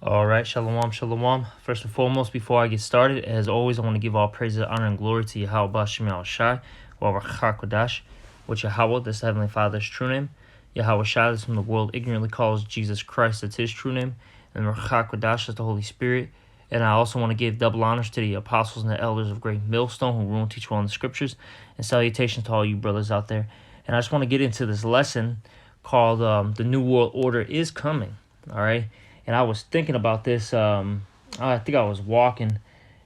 All right, shalom, shalom. First and foremost, before I get started, as always, I want to give all praise, honor, and glory to Yahweh Bashem Shai, Yahweh Chakodash, which Yahweh, that's the Heavenly Father's true name. Yahweh Shai, that's whom the world ignorantly calls Jesus Christ, that's his true name. And Chakodash, that's the Holy Spirit. And I also want to give double honors to the apostles and the elders of Great Millstone who rule and teach well in the scriptures. And salutations to all you brothers out there. And I just want to get into this lesson called The New World Order is Coming. All right. And I was thinking about this. I think I was walking,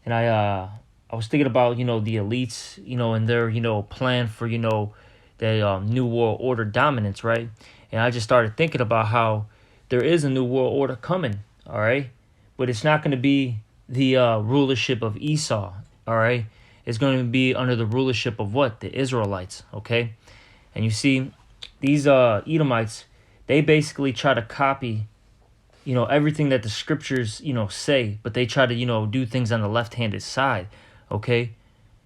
and I was thinking about the elites, and their plan for the new world order dominance, right? And I just started thinking about how there is a new world order coming, all right, but it's not going to be the rulership of Esau, all right. It's going to be under the rulership of what? The Israelites, okay. And you see, these Edomites, they basically try to copy everything that the scriptures, say, but they try to, do things on the left-handed side, okay?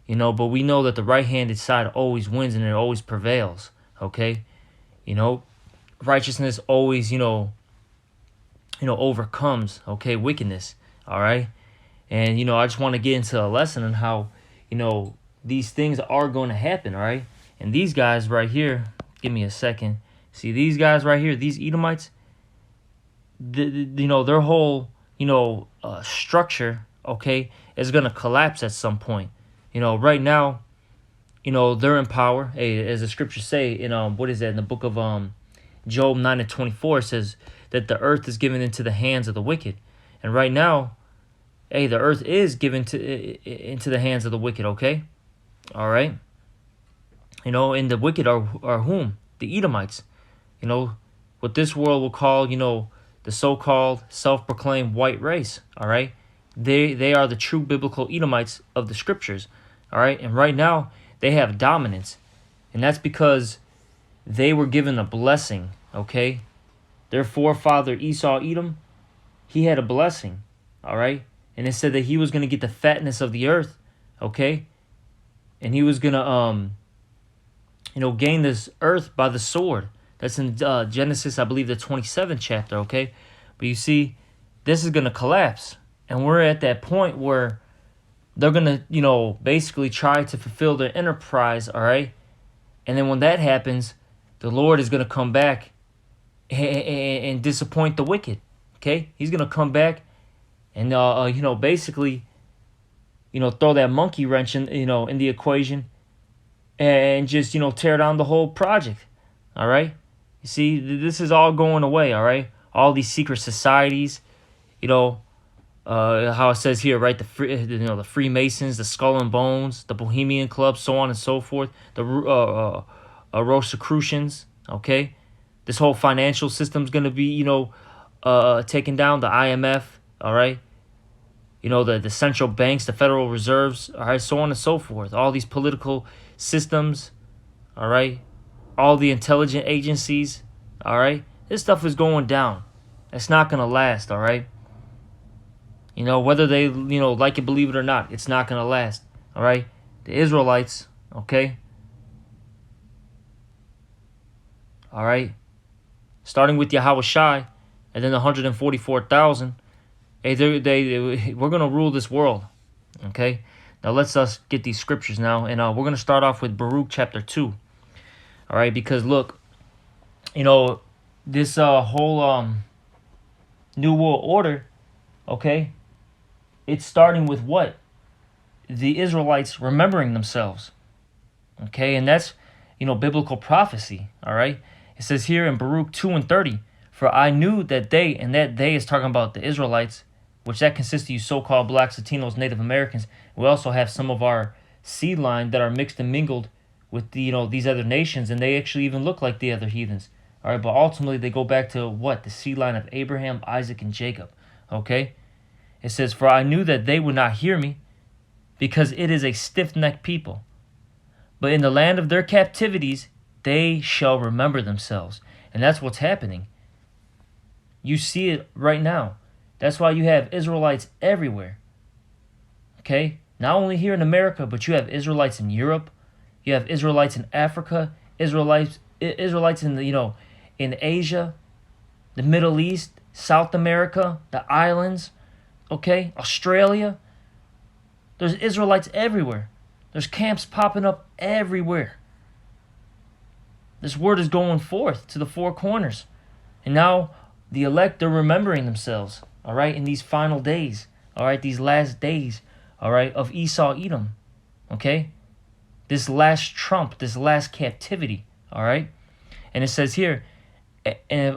But we know that the right-handed side always wins and it always prevails, okay? Righteousness always, overcomes, okay, wickedness, all right? And, I just want to get into a lesson on how, these things are going to happen, all right? And these guys right here, give me a second. See, these guys right here, these Edomites, their whole structure, okay, is gonna collapse at some point. Right now, they're in power. Hey, as the scriptures say in what is that in the book of Job 9:24, it says that the earth is given into the hands of the wicked, and right now, hey, the earth is given into the hands of the wicked. Okay, all right. And the wicked are whom? The Edomites. What this world will call the so-called self-proclaimed white race, all right? They are the true biblical Edomites of the scriptures, all right? And right now, they have dominance, and that's because they were given a blessing, okay? Their forefather Esau, Edom, he had a blessing, all right? And it said that he was going to get the fatness of the earth, okay? And he was going to, gain this earth by the sword. That's in Genesis, I believe, the 27th chapter, okay? But you see, this is going to collapse. And we're at that point where they're going to, basically try to fulfill their enterprise, all right? And then when that happens, the Lord is going to come back and disappoint the wicked, okay? He's going to come back and, basically, throw that monkey wrench in the equation and just, tear down the whole project, all right? You see, this is all going away, all right? All these secret societies, how it says here, right? The Freemasons, the Skull and Bones, the Bohemian Club, so on and so forth. The Rosicrucians, okay? This whole financial system's going to be, taken down. The IMF, all right? The central banks, the Federal Reserves, all right? So on and so forth. All these political systems, all right? All the intelligent agencies, all right? This stuff is going down. It's not going to last, all right? Whether they, like it, believe it or not, it's not going to last, all right? The Israelites, okay? All right? Starting with Yahweh Shai, and then the 144,000, we're going to rule this world, okay? Now let's get these scriptures now, and we're going to start off with Baruch chapter 2. All right, because look, this whole New World Order, okay, it's starting with what? The Israelites remembering themselves, okay, and that's, biblical prophecy, all right? It says here in Baruch 2:30, for I knew that they, and that they is talking about the Israelites, which that consists of you so-called blacks, Latinos, Native Americans. We also have some of our seed line that are mixed and mingled with the, these other nations, and they actually even look like the other heathens. All right, but ultimately they go back to what? The seed line of Abraham, Isaac, and Jacob. Okay? It says, for I knew that they would not hear me, because it is a stiff-necked people. But in the land of their captivities, they shall remember themselves. And that's what's happening. You see it right now. That's why you have Israelites everywhere. Okay? Not only here in America, but you have Israelites in Europe. You have Israelites in Africa, Israelites in the, in Asia, the Middle East, South America, the islands, okay, Australia. There's Israelites everywhere. There's camps popping up everywhere. This word is going forth to the four corners. And now the elect, they're remembering themselves, all right, in these final days, all right, these last days, all right, of Esau, Edom, okay? This last trump, this last captivity, all right? And it says here, in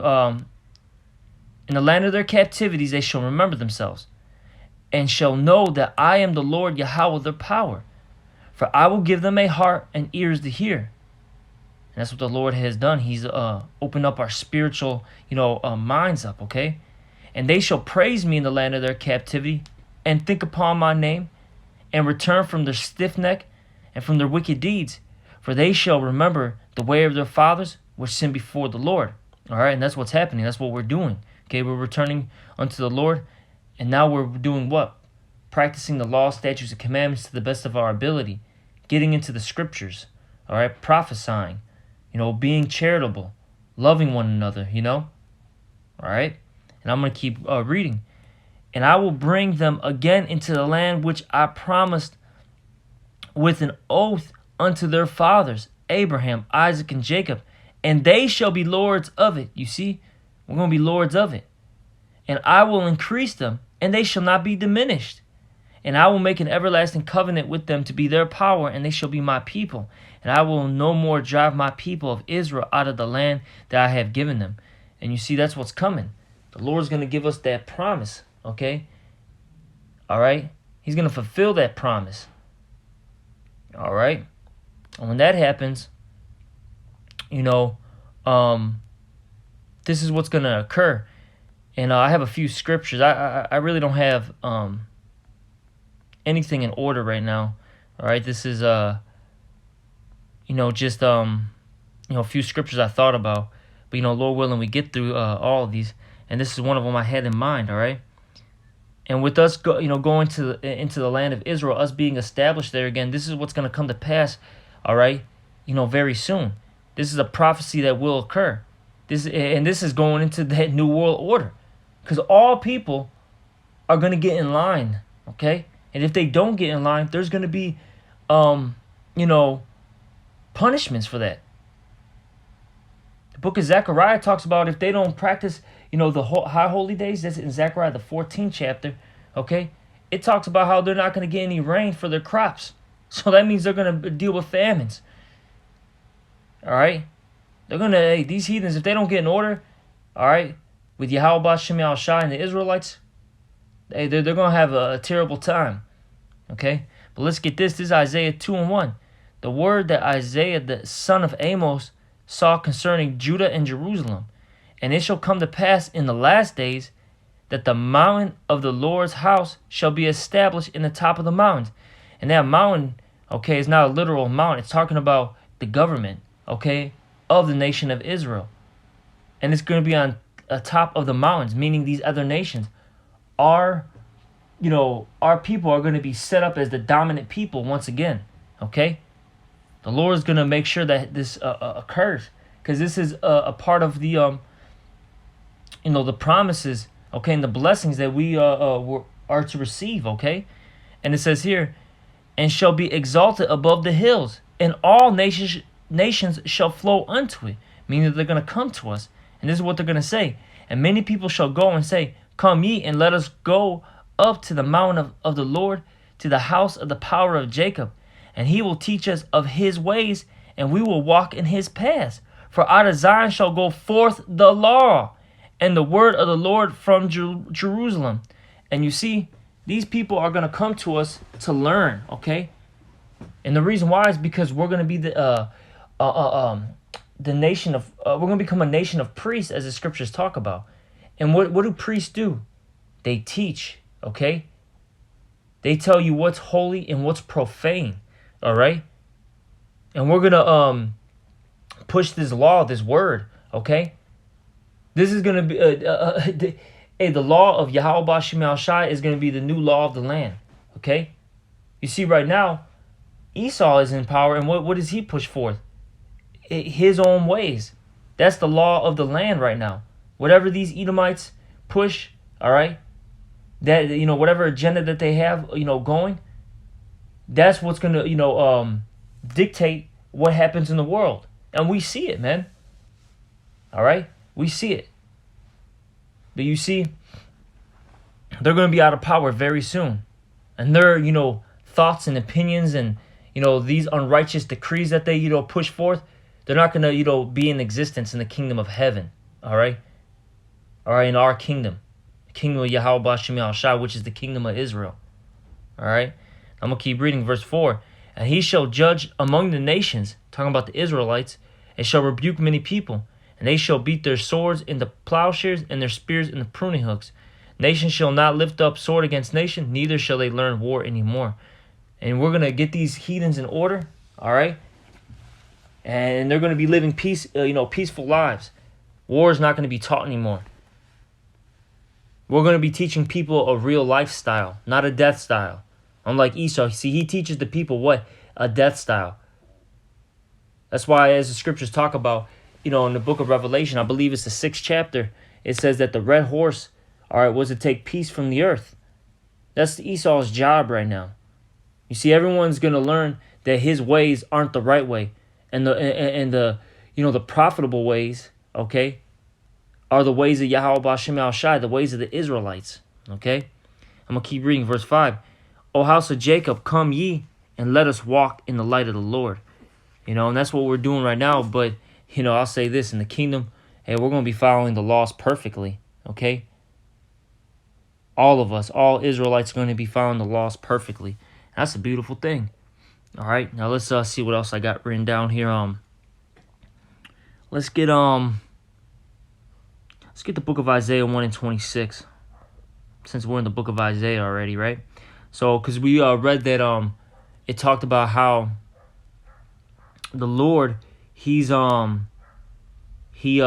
the land of their captivities they shall remember themselves, and shall know that I am the Lord Yahweh their power. For I will give them a heart and ears to hear. And that's what the Lord has done. He's opened up our spiritual, minds up, okay? And they shall praise me in the land of their captivity, and think upon my name, and return from their stiff neck and from their wicked deeds. For they shall remember the way of their fathers, which sinned before the Lord. All right, and that's what's happening. That's what we're doing. Okay, we're returning unto the Lord, and now we're doing what? Practicing the law, statutes, and commandments to the best of our ability. Getting into the scriptures. All right, prophesying. Being charitable, loving one another, All right? And I'm going to keep reading. And I will bring them again into the land which I promised with an oath unto their fathers, Abraham, Isaac, and Jacob, and they shall be lords of it. You see, we're going to be lords of it. And I will increase them, and they shall not be diminished. And I will make an everlasting covenant with them to be their power, and they shall be my people. And I will no more drive my people of Israel out of the land that I have given them. And you see, that's what's coming. The Lord's going to give us that promise, okay? All right? He's going to fulfill that promise. All right? And when that happens, this is what's going to occur. And I have a few scriptures. I really don't have anything in order right now. All right? This is just a few scriptures I thought about. But Lord willing, we get through all of these, and this is one of them I had in mind. All right, and with us going into the land of Israel, us being established there again, this is what's going to come to pass. All right, very soon. This is a prophecy that will occur. This is going into that new world order, because all people are going to get in line. Okay, and if they don't get in line, there's going to be punishments for that. The book of Zechariah talks about if they don't practice, the high holy days. That's in Zechariah, the 14th chapter. Okay, it talks about how they're not going to get any rain for their crops. So that means they're going to deal with famines. All right, they're going to, these heathens, if they don't get in order, all right, with Yahweh Shem Shai and the Israelites, they're going to have a terrible time. Okay, but let's get this. This is Isaiah 2:1. The word that Isaiah, the son of Amos, saw concerning Judah and Jerusalem. And it shall come to pass in the last days that the mountain of the Lord's house shall be established in the top of the mountains. And that mountain, okay, is not a literal mountain. It's talking about the government, okay, of the nation of Israel. And it's going to be on top of the mountains, meaning these other nations. Our people are going to be set up as the dominant people once again, okay? The Lord is going to make sure that this occurs, because this is a part of the, the promises, okay, and the blessings that we are to receive, okay? And it says here, and shall be exalted above the hills, and all nations shall flow unto it, meaning that they're going to come to us. And this is what they're going to say. And many people shall go and say, come ye, and let us go up to the mountain of the Lord, to the house of the power of Jacob. And he will teach us of his ways, and we will walk in his paths. For out of Zion shall go forth the law, and the word of the Lord from Jerusalem. And you see, these people are going to come to us to learn, okay? And the reason why is because we're going to be the nation of, we're going to become a nation of priests, as the scriptures talk about. And what do priests do? They teach, okay? They tell you what's holy and what's profane. All right, and we're gonna push this law, this word. Okay, this is gonna be the law of Yahweh Shem Shai is gonna be the new law of the land. Okay, you see right now, Esau is in power, and what does he push forth? His own ways. That's the law of the land right now. Whatever these Edomites, push, all right, that, whatever agenda that they have, going, that's what's going to, dictate what happens in the world. And we see it, man. All right? We see it. But you see, they're going to be out of power very soon. And their, thoughts and opinions and, these unrighteous decrees that they, push forth, they're not going to, be in existence in the kingdom of heaven. All right? All right, in our kingdom. The kingdom of Yahweh B'Shem Yahushua, which is the kingdom of Israel. All right? I'm going to keep reading verse 4. And he shall judge among the nations, talking about the Israelites, and shall rebuke many people. And they shall beat their swords into plowshares and their spears into pruning hooks. Nation shall not lift up sword against nation, neither shall they learn war anymore. And we're going to get these heathens in order, all right? And they're going to be living peaceful lives. War is not going to be taught anymore. We're going to be teaching people a real lifestyle, not a death style. Unlike Esau, see, he teaches the people what? A death style. That's why, as the scriptures talk about, in the book of Revelation, I believe it's the 6th chapter, it says that the red horse, all right, was to take peace from the earth. That's Esau's job right now. You see, everyone's going to learn that his ways aren't the right way. And the profitable ways, okay, are the ways of Yahweh B'Shem Yahushua, the ways of the Israelites, okay? I'm going to keep reading verse 5. O house of Jacob, come ye, and let us walk in the light of the Lord. And that's what we're doing right now. But, I'll say this, in the kingdom, hey, we're going to be following the laws perfectly, okay? All of us, all Israelites are going to be following the laws perfectly. That's a beautiful thing. All right, now let's see what else I got written down here. Let's get the book of Isaiah 1:26, since we're in the book of Isaiah already, right? So, because we read that it talked about how the Lord, he's in the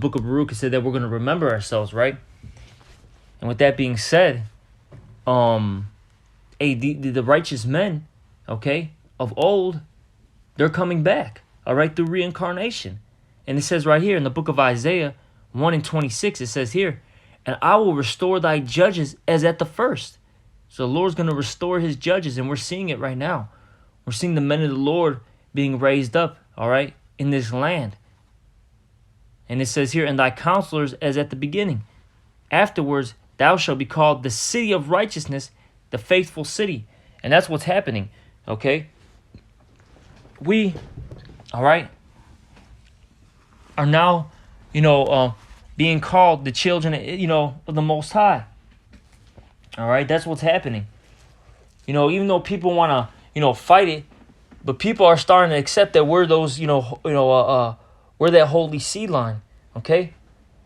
book of Baruch, it said that we're going to remember ourselves, right? And with that being said, the righteous men, okay, of old, they're coming back, all right, through reincarnation. And it says right here in the book of Isaiah 1:26, it says here, and I will restore thy judges as at the first. So the Lord's going to restore his judges, and we're seeing it right now. We're seeing the men of the Lord being raised up, all right, in this land. And it says here, and thy counselors as at the beginning. Afterwards, thou shalt be called the city of righteousness, the faithful city. And that's what's happening, okay? We, all right, are now, being called the children, of the Most High. All right, that's what's happening. Even though people want to, fight it, but people are starting to accept that we're those, we're that holy seed line, okay?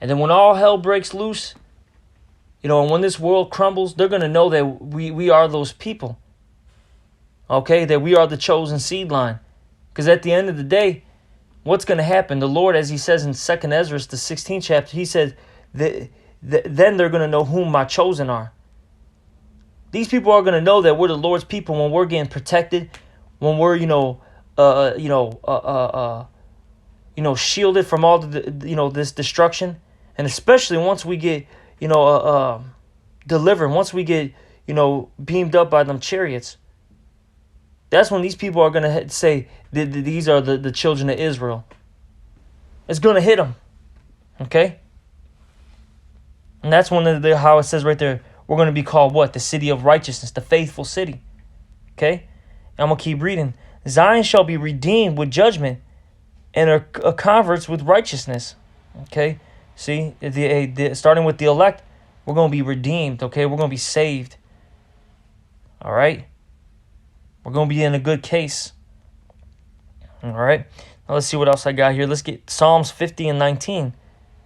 And then when all hell breaks loose, and when this world crumbles, they're going to know that we are those people, okay? That we are the chosen seed line. Because at the end of the day, what's going to happen? The Lord, as he says in 2nd Ezra, the 16th chapter, he says, then they're going to know whom my chosen are. These people are going to know that we're the Lord's people when we're getting protected, when we're, shielded from all this destruction. And especially once we get, delivered, once we get, beamed up by them chariots. That's when these people are going to say these are the children of Israel. It's going to hit them. Okay? And that's when how it says right there, we're going to be called what? The city of righteousness, the faithful city. Okay? And I'm going to keep reading. Zion shall be redeemed with judgment and her converts with righteousness. Okay? See, starting with the elect, we're going to be redeemed. Okay? We're going to be saved. All right? We're going to be in a good case. All right. Now let's see what else I got here. Let's get Psalms 50 and 19.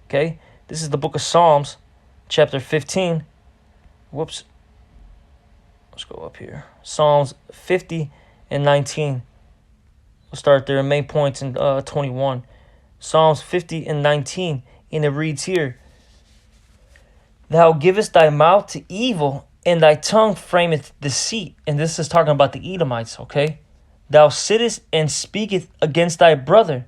Okay. This is the book of Psalms, chapter 15. Whoops. Let's go up here. Psalms 50 and 19. We'll start there. Main points in 21. Psalms 50 and 19. And it reads here, thou givest thy mouth to evil, and thy tongue frameth deceit. And this is talking about the Edomites, okay? Thou sittest and speakest against thy brother.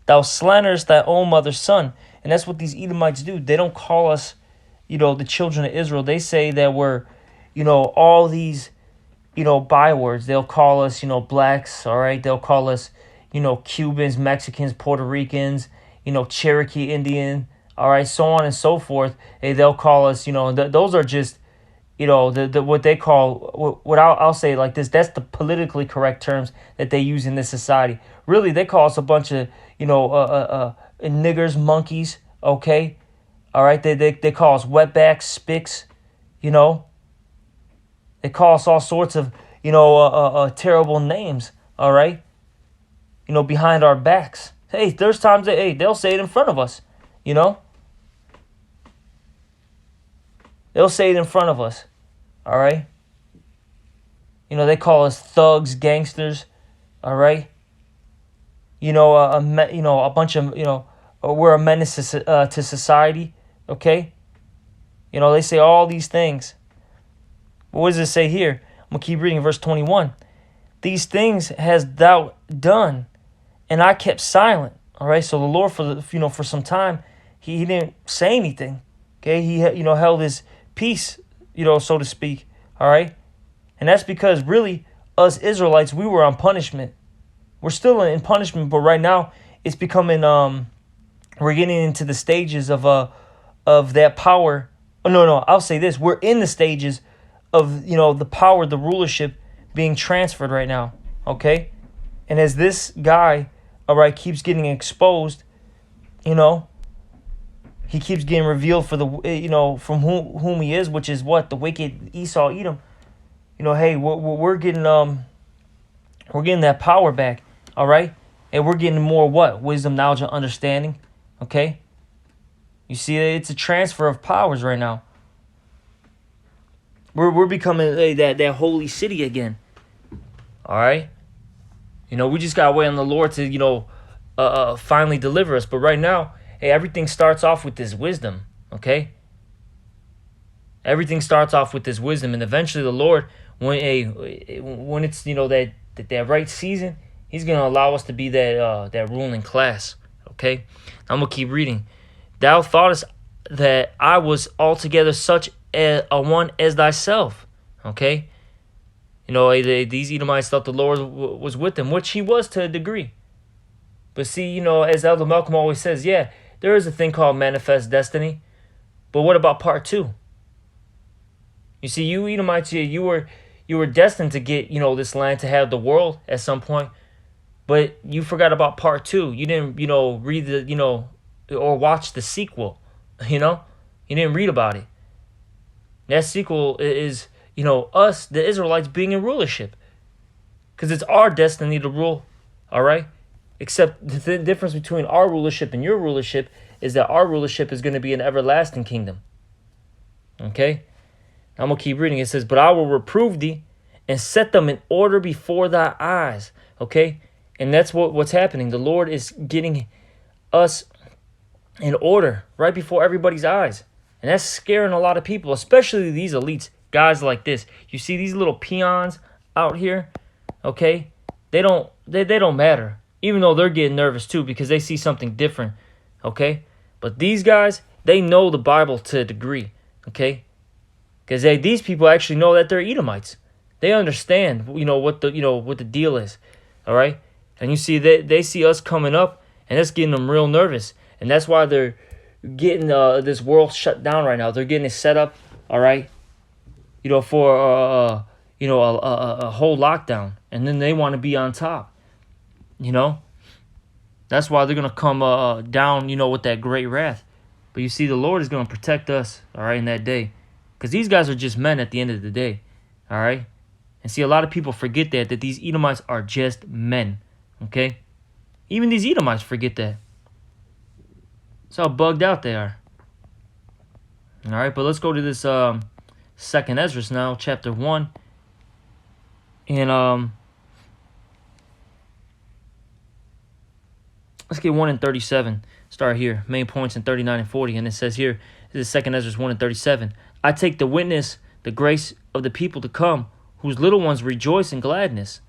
Thou slanderest thy own mother's son, And that's what these Edomites do. They don't call us, the children of Israel. They say that we're, all these, bywords. They'll call us, blacks, all right? They'll call us, Cubans, Mexicans, Puerto Ricans, Cherokee Indian, all right, so on and so forth. Hey, they'll call us, those are just, the what they call, what I'll say like this, that's the politically correct terms that they use in this society. Really, they call us a bunch of, niggers, monkeys, okay? All right, they call us wetbacks, spicks, They call us all sorts of, terrible names, all right? Behind our backs. Hey, there's times that, they'll say it in front of us, They'll say it in front of us, all right? They call us thugs, gangsters, all right? A bunch of, we're a menace to society, okay? They say all these things. But what does it say here? I'm going to keep reading verse 21. These things has thou done, and I kept silent, all right? So the Lord, for some time, he didn't say anything, okay? He, held his peace, so to speak, all right? And that's because really, us Israelites, we were on punishment. We're still in punishment, but right now it's becoming we're getting into the stages of that power. Oh, no, I'll say this. We're in the stages of, the power, the rulership being transferred right now, okay? And as this guy, all right, keeps getting exposed, he keeps getting revealed for the, from whom he is, which is what? The wicked Esau, Edom. Hey, we're getting that power back. All right? And we're getting more what? Wisdom, knowledge, and understanding. Okay? You see, it's a transfer of powers right now. We're becoming that holy city again. All right? We just got to wait on the Lord to, finally deliver us. But right now, hey, everything starts off with this wisdom. Okay? Everything starts off with this wisdom. And eventually the Lord, when it's, that right season, He's going to allow us to be that ruling class, okay? I'm going to keep reading. Thou thoughtest that I was altogether such a one as thyself, okay? These Edomites thought the Lord was with them, which he was to a degree. But see, as Elder Malcolm always says, yeah, there is a thing called manifest destiny. But what about part 2? You see, you Edomites, you were destined to get, this land, to have the world at some point. But you forgot about part 2. You didn't, read the, or watch the sequel, You didn't read about it. That sequel is, us, the Israelites, being in rulership. Because it's our destiny to rule, all right? Except the difference between our rulership and your rulership is that our rulership is going to be an everlasting kingdom. Okay? I'm going to keep reading. It says, but I will reprove thee and set them in order before thy eyes. Okay? And that's what's happening. The Lord is getting us in order right before everybody's eyes. And that's scaring a lot of people, especially these elites, guys like this. You see these little peons out here, okay? They don't matter, even though they're getting nervous too because they see something different, okay? But these guys, they know the Bible to a degree, okay? Because these people actually know that they're Edomites. They understand, what the deal is, all right? And you see, they see us coming up, and that's getting them real nervous. And that's why they're getting this world shut down right now. They're getting it set up, all right, for a whole lockdown. And then they want to be on top, That's why they're going to come down, with that great wrath. But you see, the Lord is going to protect us, all right, in that day. Because these guys are just men at the end of the day, all right? And see, a lot of people forget that these Edomites are just men. Okay? Even these Edomites forget that. That's how bugged out they are. All right, but let's go to this Second Ezra now, chapter 1. And let's get 1 and 37. Start here. Main points in 39 and 40. And it says here, this is 2nd Ezra 1 and 37. I take the witness, the grace of the people to come, whose little ones rejoice in gladness.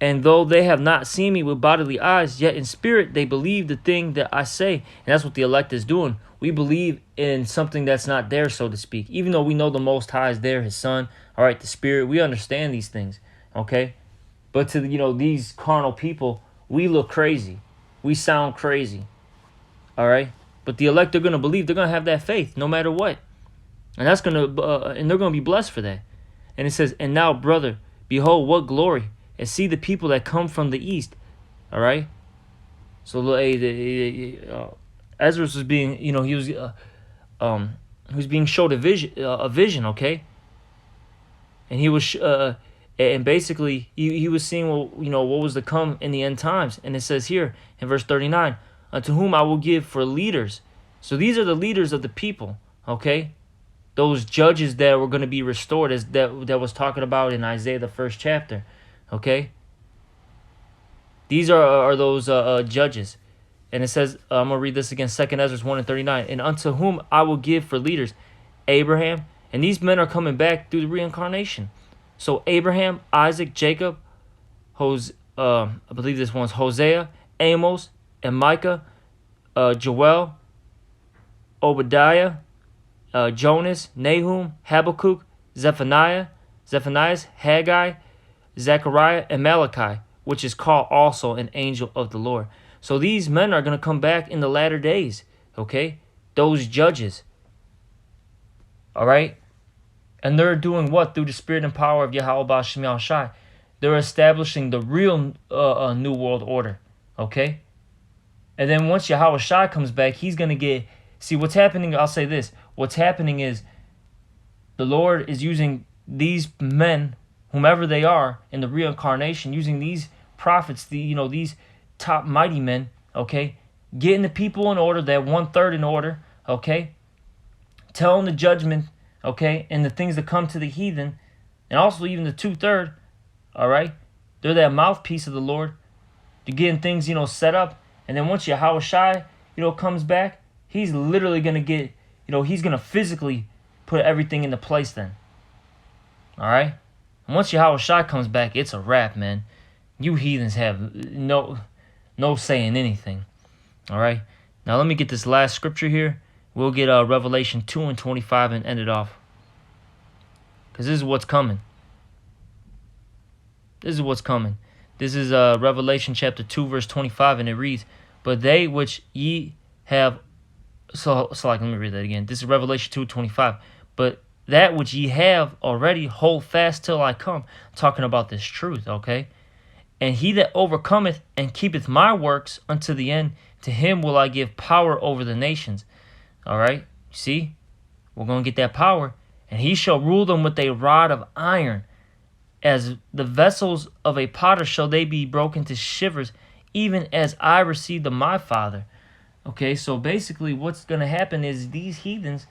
And though they have not seen me with bodily eyes, yet in spirit they believe the thing that I say. And that's what the elect is doing. We believe in something that's not there, so to speak. Even though we know the Most High is there, his Son, all right, the Spirit, we understand these things, okay? But to, these carnal people, we look crazy. We sound crazy, all right? But the elect are going to believe. They're going to have that faith no matter what. And that's going to, and they're going to be blessed for that. And it says, and now, brother, behold, what glory, and see the people that come from the east, all right? So Ezra was being, he was being showed a vision, okay? And he was, and basically he was seeing what was to come in the end times. And it says here in verse 39, unto whom I will give for leaders. So these are the leaders of the people, okay? Those judges that were going to be restored, as that was talking about in Isaiah the 1st chapter, okay? These are those judges. And it says, I'm going to read this again, 2 Ezra 1 and 39. And unto whom I will give for leaders, Abraham. And these men are coming back through the reincarnation. So Abraham, Isaac, Jacob, I believe this one's Hosea, Amos, and Micah, Joel, Obadiah, Jonas, Nahum, Habakkuk, Zephaniah, Haggai, Zechariah, and Malachi, which is called also an angel of the Lord. So these men are going to come back in the latter days, okay? Those judges, all right? And they're doing what? Through the spirit and power of Yahweh Ba'ashem Yahushai. They're establishing the real New World Order, okay? And then once Yahweh Shai comes back, he's going to get... See, what's happening, I'll say this. What's happening is the Lord is using these men, whomever they are, in the reincarnation, using these prophets, these top mighty men, okay? Getting the people in order, that 1/3 in order, okay? Telling the judgment, okay? And the things that come to the heathen, and also even the 2/3, all right? They're that mouthpiece of the Lord. They're getting things, set up. And then once Yahweh Shai, comes back, he's literally going to get, he's going to physically put everything into place then. All right? And once Yahweh Shai comes back, it's a wrap, man. You heathens have no say in anything. All right? Now let me get this last scripture here. We'll get Revelation 2 and 25 and end it off. Because this is what's coming. This is what's coming. This is Revelation chapter 2, verse 25, and it reads, but they which ye have... So let me read that again. This is Revelation 2:25. But that which ye have already hold fast till I come. I'm talking about this truth, okay? And he that overcometh and keepeth my works unto the end, to him will I give power over the nations. All right? See? We're going to get that power. And he shall rule them with a rod of iron. As the vessels of a potter shall they be broken to shivers, even as I received of my Father. Okay, so basically what's going to happen is these heathens,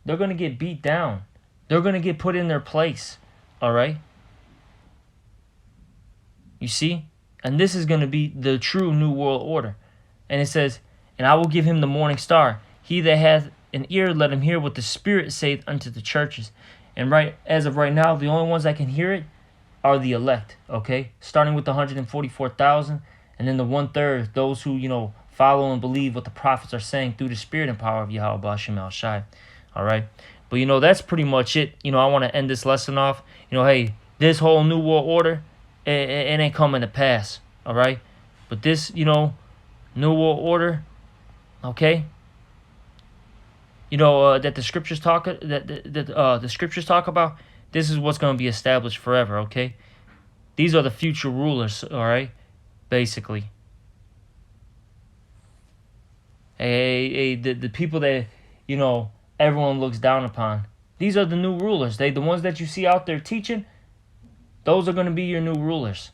they're going to get beat down. They're going to get put in their place, all right? You see? And this is going to be the true New World Order. And it says, and I will give him the morning star. He that hath an ear, let him hear what the Spirit saith unto the churches. And as of right now, the only ones that can hear it are the elect, okay? Starting with the 144,000, and then the 1/3, those who, follow and believe what the prophets are saying through the spirit and power of Yahweh Ba'ashem Yahushai. All right? But, that's pretty much it. I want to end this lesson off. Hey, this whole New World Order, it ain't coming to pass. All right? But this, New World Order, okay? That the scriptures talk the scriptures talk about, this is what's going to be established forever, okay? These are the future rulers, all right? Basically. The people that, everyone looks down upon. These are the new rulers. The ones that you see out there teaching, those are going to be your new rulers.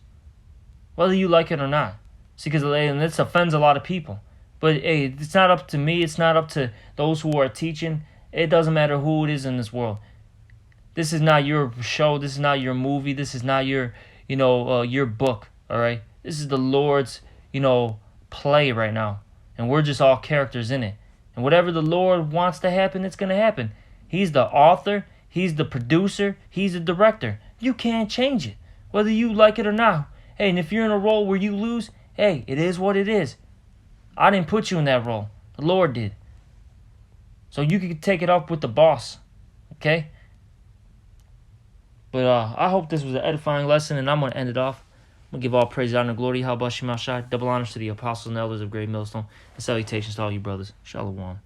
Whether you like it or not. See, because this offends a lot of people. But, hey, it's not up to me. It's not up to those who are teaching. It doesn't matter who it is in this world. This is not your show. This is not your movie. This is not your, your book, all right? This is the Lord's, play right now. And we're just all characters in it. And whatever the Lord wants to happen, it's going to happen. He's the author. He's the producer. He's the director. You can't change it, whether you like it or not. Hey, and if you're in a role where you lose, hey, it is what it is. I didn't put you in that role. The Lord did. So you can take it up with the boss. Okay? But I hope this was an edifying lesson, and I'm going to end it off. I'm going to give all praise, honor, and glory. How about Shemashai? Double honors to the apostles and elders of Great Millstone. And salutations to all you brothers. Shalom.